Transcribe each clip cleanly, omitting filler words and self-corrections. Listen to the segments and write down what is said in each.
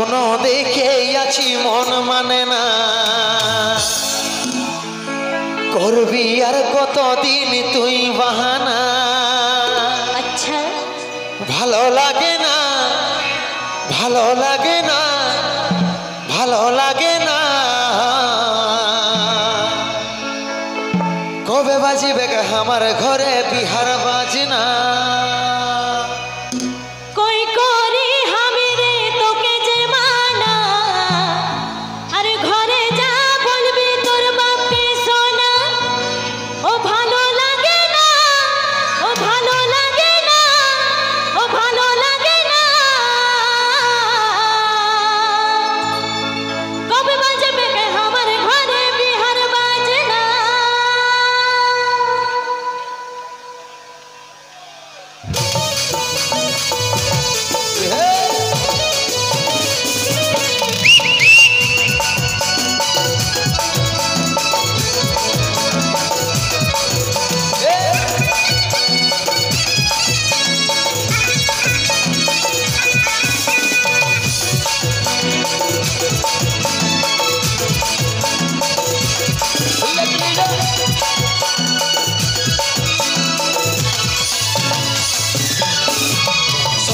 স্বপ্ন দেখে আছি মন মানে না করবি আর কতদিন তুই বাহানা আচ্ছা ভালো লাগে না ভালো লাগে না ভালো লাগে না কবে বাজিবে আমার ঘরে বিহার বাজনা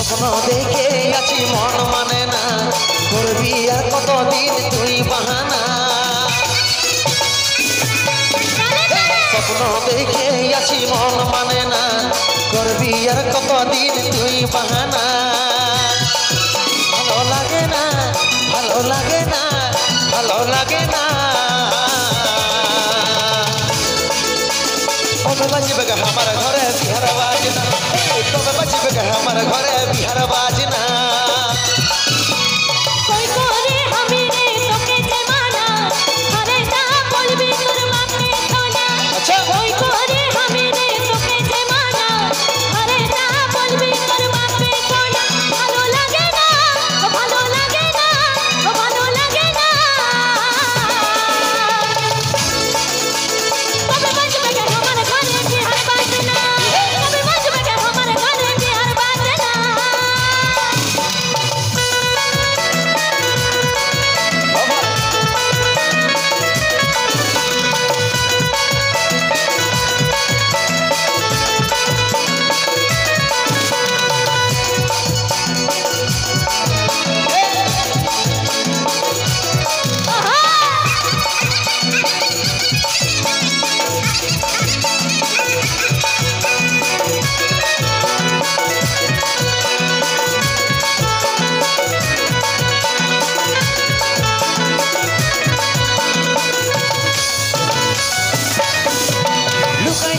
স্বপ্ন দেখে আছি মন মানে না করবি আর কতদিন তুই বাহানা স্বপ্ন দেখে আছি মন মানে না করবি আর কতদিন তুই বাহানা ভালো লাগে না ভালো লাগে না ভালো লাগে না কবে বাজবে আমার ঘরে বিহার বাজনা কবে বাজবে আমার ঘরে বিহার বাজনা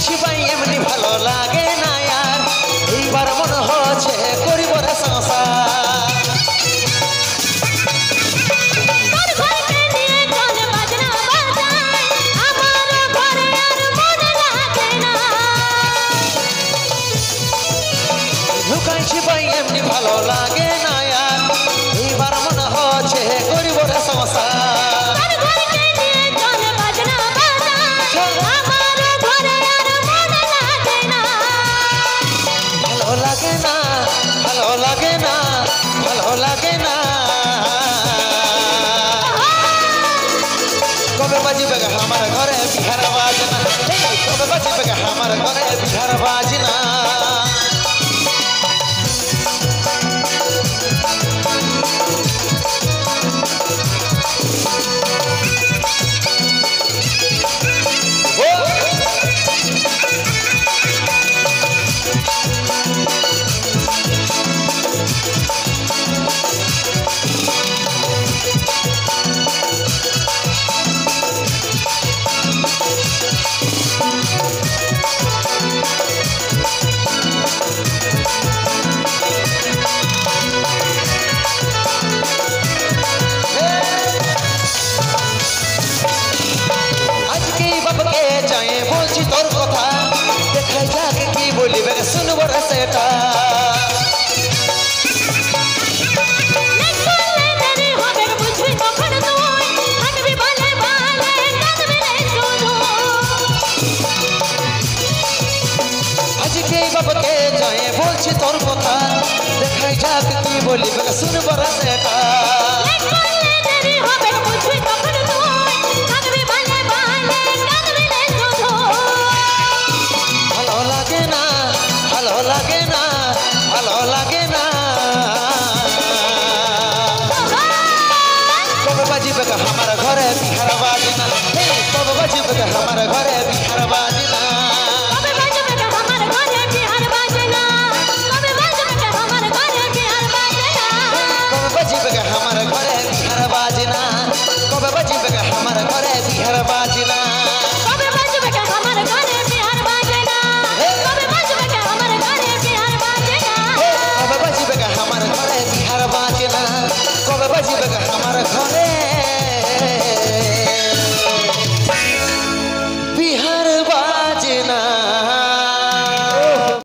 শিবাই এমনি ভালো লাগে না আর এইবার মনে হচ্ছে করিব রে সংসার লুকাই শিবাই এমনি ভালো লাগে না আর এইবার মনে হচ্ছে করিব রে সংসার ভালো লাগে না ভালো লাগে না ভালো লাগে না কবে বাজবে আমার ঘরে বিহার বাজনা কবে বাজবে আমার ঘরে বিহার বাজনা তোর কথা দেখাই যাকে কি বলিবে শুনব রে সেটা আজকে বাবকে যায় বলছি তোর কথা দেখাই যাকে কি বলিবে শুনব রে সেটা हमारा घरे बिहार बाजना हे तब बजब हमारा घरे बिहार बाजना